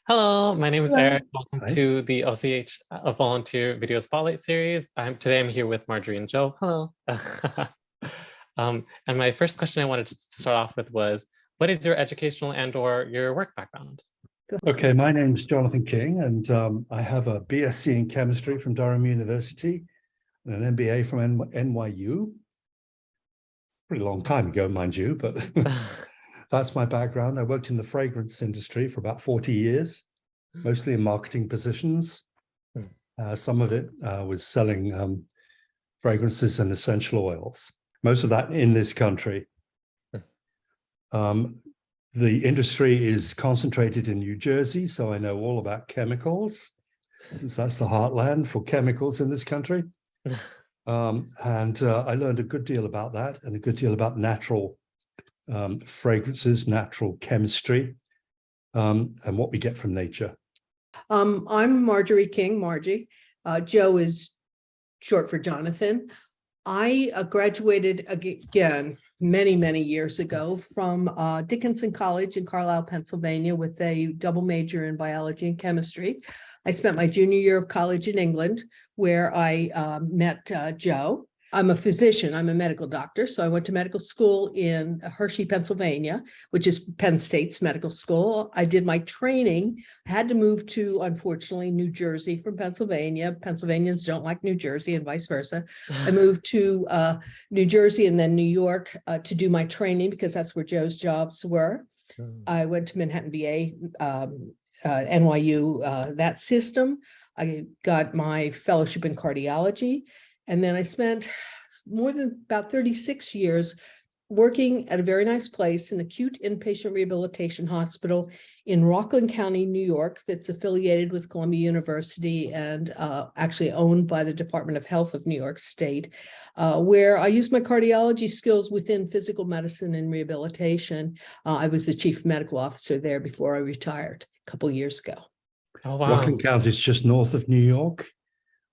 Hello, my name is Hello. Eric. Welcome Hi. to the OCH Volunteer Video Spotlight Series. Today I'm here with Marjorie and Joe. Hello. And my first question I wanted to start off with was, what is your educational and/or your work background? Okay, my name's Jonathan King, and I have a BSc in chemistry from Durham University and an MBA from NYU. Pretty long time ago, mind you, but that's my background. I worked in the fragrance industry for about 40 years, mostly in marketing positions. Some of it was selling fragrances and essential oils, most of that in this country. The industry is concentrated in New Jersey, so I know all about chemicals, since that's the heartland for chemicals in this country. I learned a good deal about that and a good deal about natural fragrances, natural chemistry, and what we get from nature. I'm Marjorie King, Margie. Joe is short for Jonathan. I graduated again many years ago from Dickinson College in Carlisle, Pennsylvania, with a double major in biology and chemistry. I spent my junior year of college in England, where I met Joe. I'm a physician, I'm a medical doctor, so I went to medical school in Hershey, Pennsylvania, which is Penn State's medical school. I did my training, I had to move to, unfortunately, New Jersey from Pennsylvania. Pennsylvanians don't like New Jersey and vice versa. I moved to New Jersey and then New York to do my training because that's where Joe's jobs were. I went to Manhattan VA, NYU, that system. I got my fellowship in cardiology. And then I spent more than about 36 years working at a very nice place, an acute inpatient rehabilitation hospital in Rockland County, New York, that's affiliated with Columbia University and actually owned by the Department of Health of New York State, where I used my cardiology skills within physical medicine and rehabilitation. I was the chief medical officer there before I retired a couple of years ago. Oh, wow. Rockland County is just north of New York,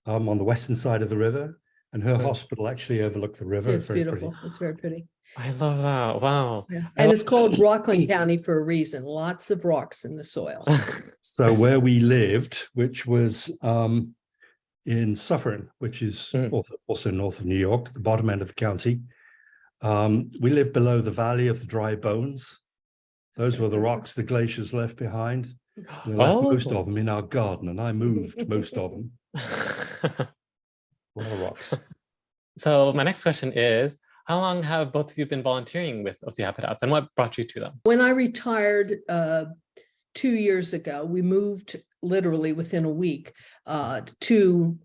on the western side of the river, and her hospital actually overlooked the river. It's beautiful. It's very pretty. I love that. Wow. Yeah. And it's called Rockland County for a reason. Lots of rocks in the soil. So where we lived, which was in Suffern, which is also north of New York, the bottom end of the county, we lived below the Valley of the Dry Bones. Those were the rocks the glaciers left behind. They left most of them in our garden, and I moved most of them. A lot of rocks. So my next question is, how long have both of you been volunteering with OC Habitats, and what brought you to them? When I retired 2 years ago, we moved literally within a week to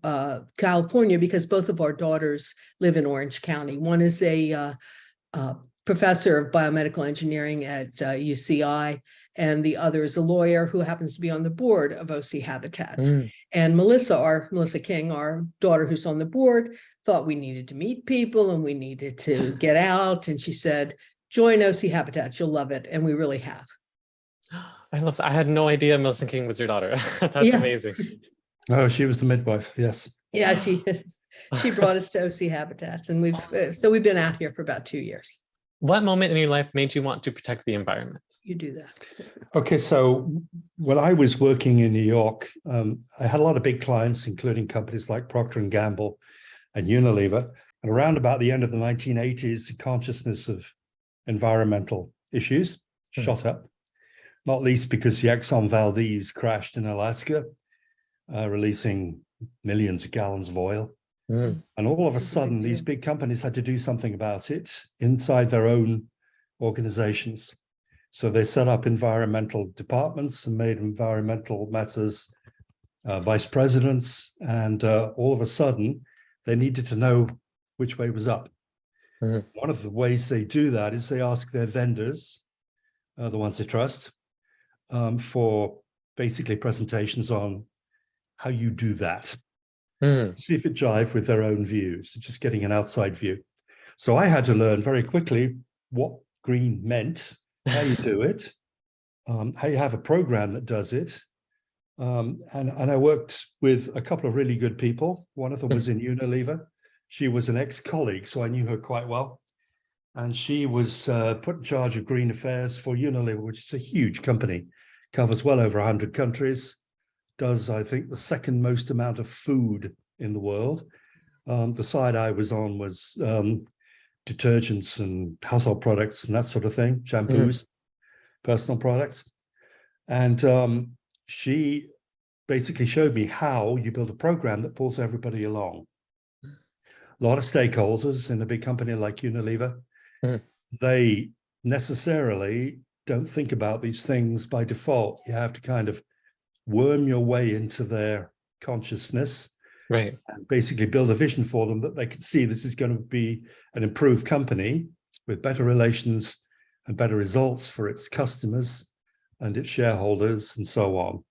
California because both of our daughters live in Orange County. One is a professor of biomedical engineering at UCI, and the other is a lawyer who happens to be on the board of OC Habitats. And Melissa King, our daughter who's on the board, thought we needed to meet people and we needed to get out. And she said, join OC Habitats, you'll love it. And we really have. I had no idea Melissa King was your daughter. That's amazing. Oh, she was the midwife, yes. Yeah, she brought us to OC Habitats, and we've been out here for about 2 years. What moment in your life made you want to protect the environment? You do that. Okay, so when I was working in New York, I had a lot of big clients, including companies like Procter & Gamble and Unilever. And around about the end of the 1980s, the consciousness of environmental issues shot up, not least because the Exxon Valdez crashed in Alaska, releasing millions of gallons of oil. And all of a sudden, these big companies had to do something about it inside their own organizations. So they set up environmental departments and made environmental matters vice presidents. And all of a sudden, they needed to know which way was up. One of the ways they do that is they ask their vendors, the ones they trust, for basically presentations on how you do that. See if it jive with their own views, just getting an outside view. So I had to learn very quickly what green meant, how you do it, how you have a program that does it. And I worked with a couple of really good people. One of them was in Unilever. She was an ex-colleague, so I knew her quite well. And she was put in charge of green affairs for Unilever, which is a huge company covers well over 100 countries, does, I think, the second most amount of food in the world. The side I was on was detergents and household products and that sort of thing, shampoos, personal products. And she basically showed me how you build a program that pulls everybody along. A lot of stakeholders in a big company like Unilever, they necessarily don't think about these things by default. You have to kind of worm your way into their consciousness, Right. and basically build a vision for them that they can see this is going to be an improved company with better relations and better results for its customers and its shareholders and so on.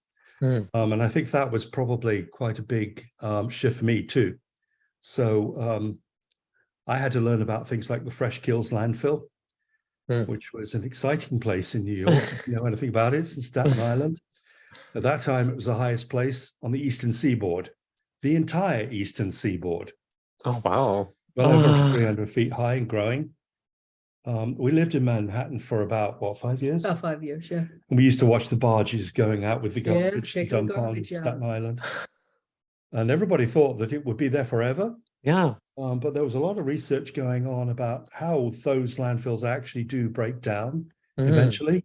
And I think that was probably quite a big shift for me too. So I had to learn about things like the Fresh Kills landfill, which was an exciting place in New York. If you know anything about it, it's in Staten Island. At that time, it was the highest place on the eastern seaboard, the entire eastern seaboard. Oh, wow. Well over 300 feet high and growing. We lived in Manhattan for about, what, 5 years? About 5 years, yeah. And we used to watch the barges going out with the Yeah, garbage to taking the dump on garbage out. Staten Island. And everybody thought that it would be there forever. Yeah. But there was a lot of research going on about how those landfills actually do break down eventually,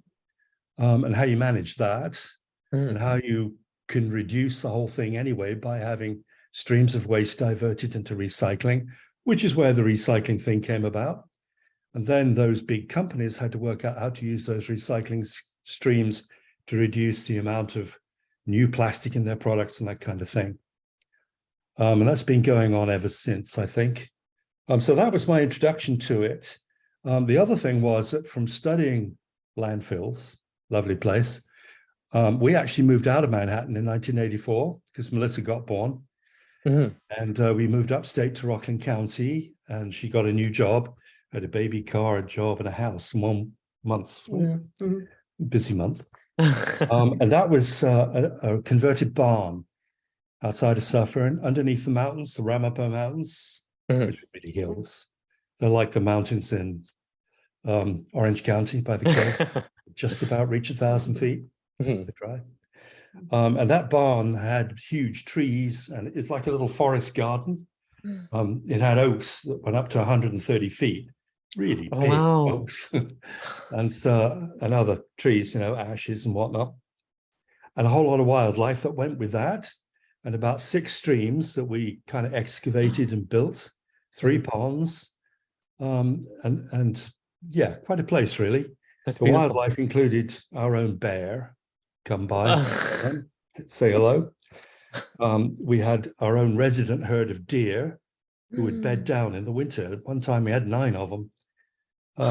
and how you manage that, and how you can reduce the whole thing anyway by having streams of waste diverted into recycling, which is where the recycling thing came about. And then those big companies had to work out how to use those recycling streams to reduce the amount of new plastic in their products and that kind of thing. And that's been going on ever since, I think. So that was my introduction to it. The other thing was that from studying landfills, lovely place, we actually moved out of Manhattan in 1984 because Melissa got born. And we moved upstate to Rockland County, and she got a new job, had a baby, car, a job, and a house in 1 month. Busy month. And that was a converted barn outside of Suffolk, and underneath the mountains, the Ramapo Mountains, which are really hills. They're like the mountains in Orange County by the Cape, just about reach 1,000 feet. Dry. And that barn had huge trees, and it's like a little forest garden. It had oaks that went up to 130 feet, really big oaks, and other trees, you know, ashes and whatnot, and a whole lot of wildlife that went with that, and about 6 streams that we kind of excavated and built, 3 ponds, and yeah, quite a place really. That's the beautiful. Wildlife included our own bear, come by, say hello. We had our own resident herd of deer who would bed down in the winter. At one time we had 9 of them.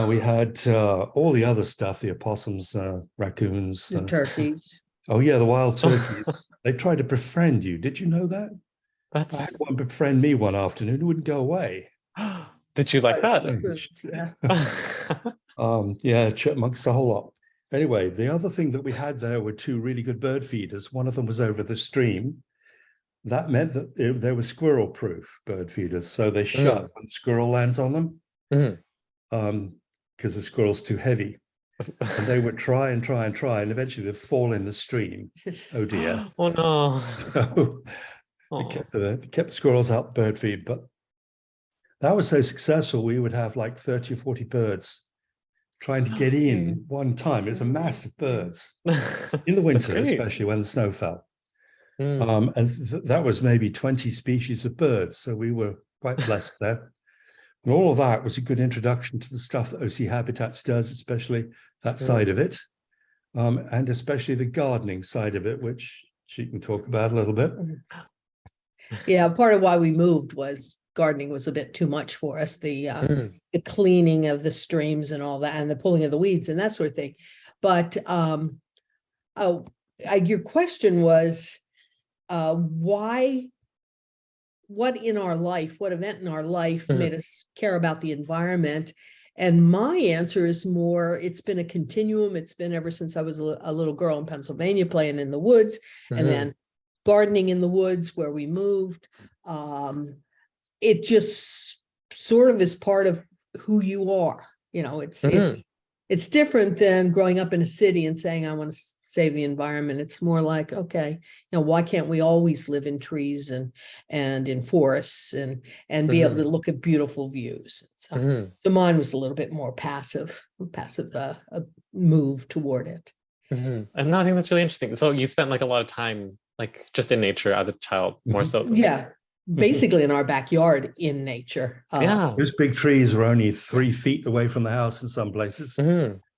We had all the other stuff, the opossums, raccoons. The turkeys. Oh yeah, the wild turkeys. They tried to befriend you. Did you know that? I had one befriend me one afternoon. It wouldn't go away. Did you like that? Yeah, chipmunks, a whole lot. Anyway, the other thing that we had there were 2 really good bird feeders. One of them was over the stream. That meant that they were squirrel-proof bird feeders. So they shut when the squirrel lands on them, because the squirrel's too heavy. And they would try and try and try, and eventually they'd fall in the stream. Oh dear. Oh no. So it kept the squirrels out bird feed, but that was so successful, we would have like 30 or 40 birds trying to get in one time. It was a mass of birds in the winter, especially when the snow fell. And that was maybe 20 species of birds. So we were quite blessed there. And all of that was a good introduction to the stuff that OC Habitats does, especially that side of it, and especially the gardening side of it, which she can talk about a little bit. Yeah, part of why we moved was gardening was a bit too much for us. The cleaning of the streams and all that, and the pulling of the weeds and that sort of thing. But your question was, what in our life, what event in our life made us care about the environment? And my answer is more, it's been a continuum. It's been ever since I was a little girl in Pennsylvania playing in the woods, and then gardening in the woods where we moved. It just sort of is part of who you are. You know, it's It's different than growing up in a city and saying, I want to save the environment. It's more like, okay, why can't we always live in trees and in forests and be able to look at beautiful views? So mine was a little bit more passive move toward it. And I think that's really interesting. So you spent like a lot of time like just in nature as a child, more so than basically in our backyard in nature. Those big trees were only 3 feet away from the house in some places.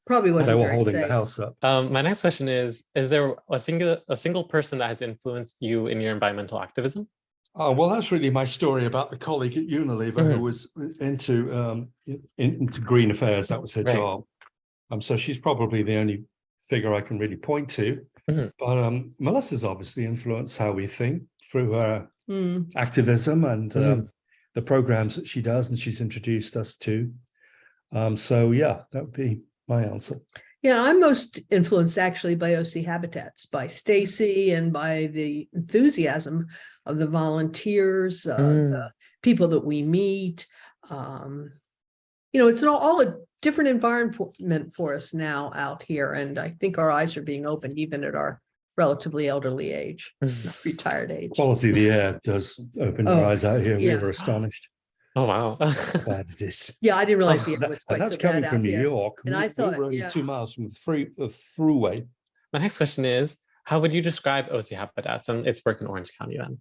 Probably wasn't They were very holding safe. the house up. My next question is there a single person that has influenced you in your environmental activism? Oh, well, that's really my story about the colleague at Unilever who was into green affairs. That was her job. So she's probably the only figure I can really point to. But Melissa's obviously influenced how we think through her activism and the programs that she does and she's introduced us to. So yeah, that would be my answer. Yeah, I'm most influenced actually by OC Habitats, by Stacy and by the enthusiasm of the volunteers, the people that we meet. It's all a different environment for us now out here. And I think our eyes are being opened even at our relatively elderly age, retired age. Quality of the air does open your eyes out here. We were astonished. Oh, wow. How bad it is. Yeah, I didn't realize the air was quite that's so coming bad from out New here. York. And I thought, we were only 2 miles from the throughway. My next question is, how would you describe OC Habitats and its work in Orange County then?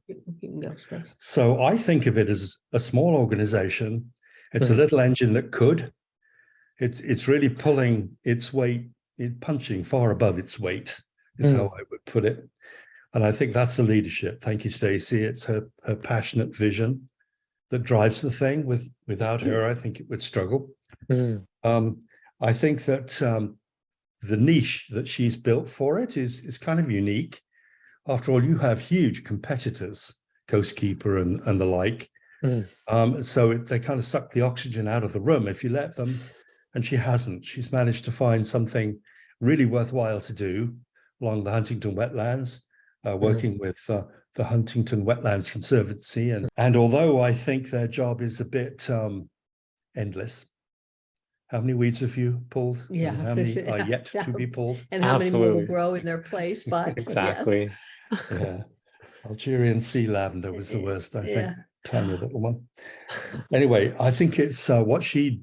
So I think of it as a small organization. It's a little engine that could. It's really pulling its weight, punching far above its weight, is how I would put it. And I think that's the leadership. Thank you, Stacey. It's her passionate vision that drives the thing. Without her, I think it would struggle. I think that the niche that she's built for it is kind of unique. After all, you have huge competitors, Coastkeeper and the like. So they kind of suck the oxygen out of the room if you let them. And she hasn't. She's managed to find something really worthwhile to do along the Huntington wetlands, working with the Huntington Wetlands Conservancy. And although I think their job is a bit endless, how many weeds have you pulled? Yeah. And how many are yet to be pulled? And how many more will grow in their place? But exactly. Yes. Yeah. Algerian sea lavender was the worst, I think. Tiny little one. Anyway, I think it's what she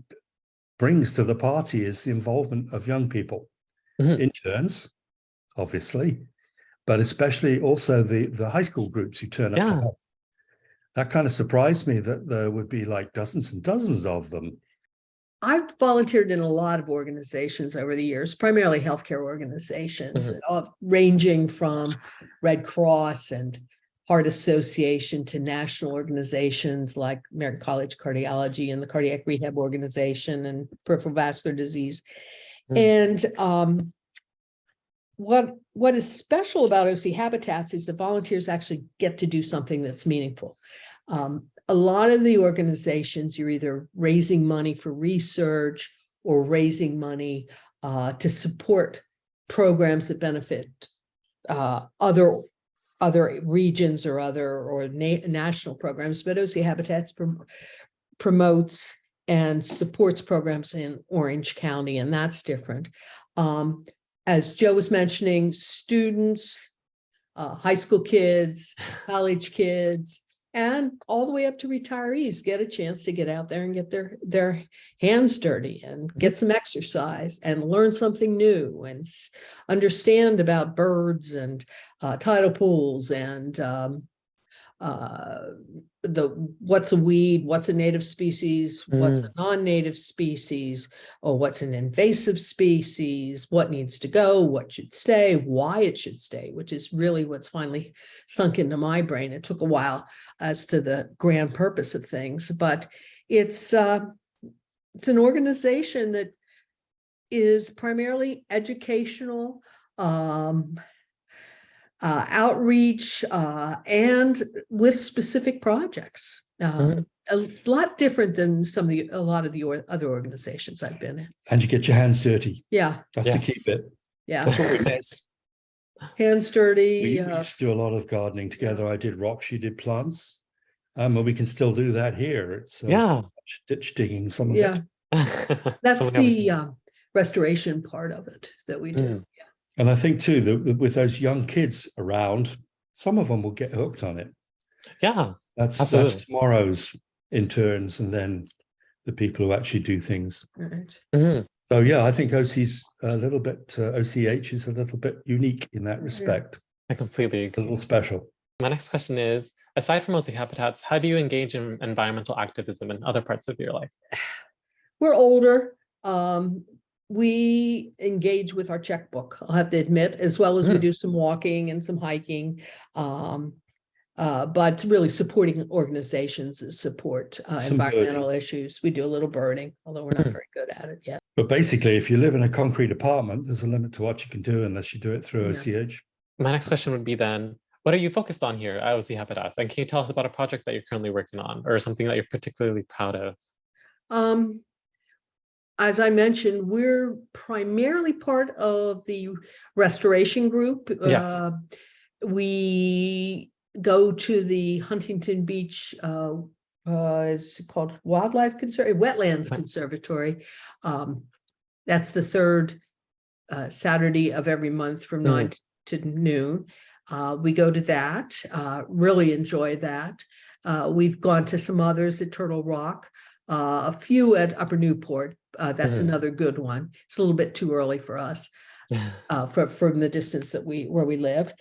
brings to the party is the involvement of young people, interns, obviously, but especially also the high school groups who turn up to help. That kind of surprised me that there would be like dozens and dozens of them. I've volunteered in a lot of organizations over the years, primarily healthcare organizations, ranging from Red Cross and Heart Association to national organizations like American College Cardiology and the Cardiac Rehab Organization and Peripheral Vascular Disease. And what is special about OC Habitats is the volunteers actually get to do something that's meaningful. A lot of the organizations, you're either raising money for research or raising money to support programs that benefit other regions or national programs, but OC Habitats promotes and supports programs in Orange County, and that's different. As Joe was mentioning, students, high school kids, college kids, and all the way up to retirees get a chance to get out there and get their hands dirty and get some exercise and learn something new and understand about birds and tidal pools and what's a weed, what's a native species, what's a non-native species, or what's an invasive species, what needs to go, what should stay, why it should stay, which is really what's finally sunk into my brain. It took a while as to the grand purpose of things, but it's an organization that is primarily educational, outreach, and with specific projects. A lot different than a lot of the other organizations I've been in. And you get your hands dirty. Yeah. That's the key bit. Yeah. That's what we miss. Hands dirty. We used to do a lot of gardening together. I did rocks, she did plants. And we can still do that here. It's ditch digging some of it. That's the restoration part of it that we do. And I think too that with those young kids around, some of them will get hooked on it. Yeah, That's absolutely. tomorrow's interns, and then the people who actually do things. Right. So yeah, I think OC's a little bit, OCH is a little bit unique in that respect. I completely A agree. little special. My next question is, aside from OC Habitats, how do you engage in environmental activism in other parts of your life? We're older. We engage with our checkbook, I'll have to admit, as well as we do some walking and some hiking. But really supporting organizations that support environmental issues. We do a little birding, although we're not very good at it yet. But basically, if you live in a concrete apartment, there's a limit to what you can do unless you do it through OCH. My next question would be then, what are you focused on here at OC Habitats? And can you tell us about a project that you're currently working on or something that you're particularly proud of? As I mentioned, we're primarily part of the restoration group. Yes. We go to the Huntington Beach, it's called Wetlands Conservatory. That's the third Saturday of every month from 9 to noon. We go to that, really enjoy that. We've gone to some others at Turtle Rock, a few at Upper Newport. That's another good one. It's a little bit too early for us from the distance that where we live.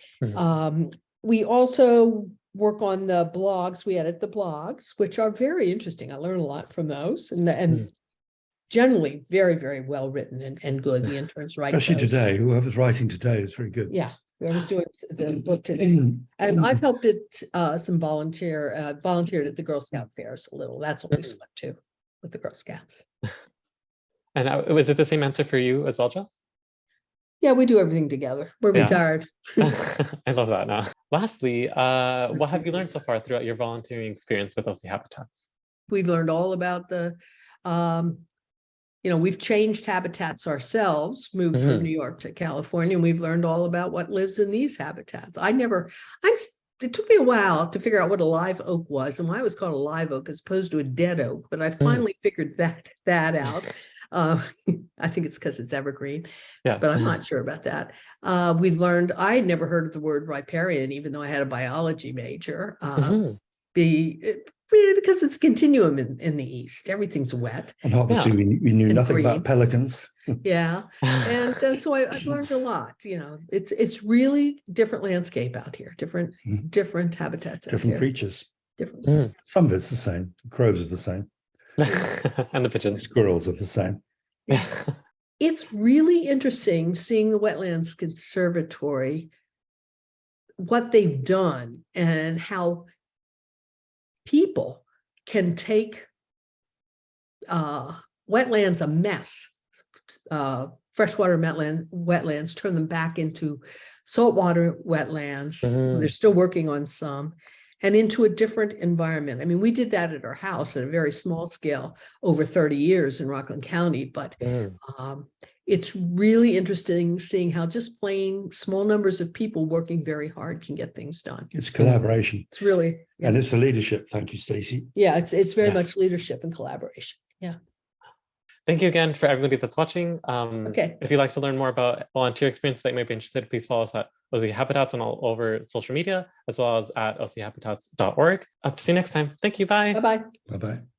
We also work on the blogs. We edit the blogs, which are very interesting. I learn a lot from those, and generally very, very well written and good. The interns write Especially those. today, whoever's writing today is very good. Yeah, whoever's doing the book today. And I've helped it volunteered at the Girl Scout fairs a little. That's always fun too, with the Girl Scouts. And was it the same answer for you as well, Joe? Yeah, we do everything together. We're retired. I love that now. Lastly, what have you learned so far throughout your volunteering experience with OC Habitats? We've learned all about we've changed habitats ourselves, moved from New York to California, and we've learned all about what lives in these habitats. It took me a while to figure out what a live oak was and why it was called a live oak as opposed to a dead oak, but I finally figured that out. I think it's because it's evergreen, but I'm not sure about that. We've learned, I had never heard of the word riparian, even though I had a biology major, because it's a continuum in the East. Everything's wet. And obviously we knew nothing about pelicans. And so I've learned a lot. It's really different landscape out here, different habitats, different creatures. Different. Some of it's the same. Crows are the same. And the pigeons. Squirrels are the same. It's really interesting seeing the Wetlands Conservatory, what they've done and how people can take wetlands, a mess, freshwater wetlands, turn them back into saltwater wetlands. They're still working on some, and into a different environment. I mean, we did that at our house at a very small scale over 30 years in Rockland County, but it's really interesting seeing how just plain small numbers of people working very hard can get things done. It's collaboration. It's really, and it's the leadership. Thank you, Stacey. Yeah, it's very much leadership and collaboration. Yeah. Thank you again for everybody that's watching. If you'd like to learn more about volunteer experience that you might be interested, please follow us at OC Habitats on all over social media, as well as at ochabitats.org. Up to see you next time. Thank you. Bye. Bye-bye. Bye-bye.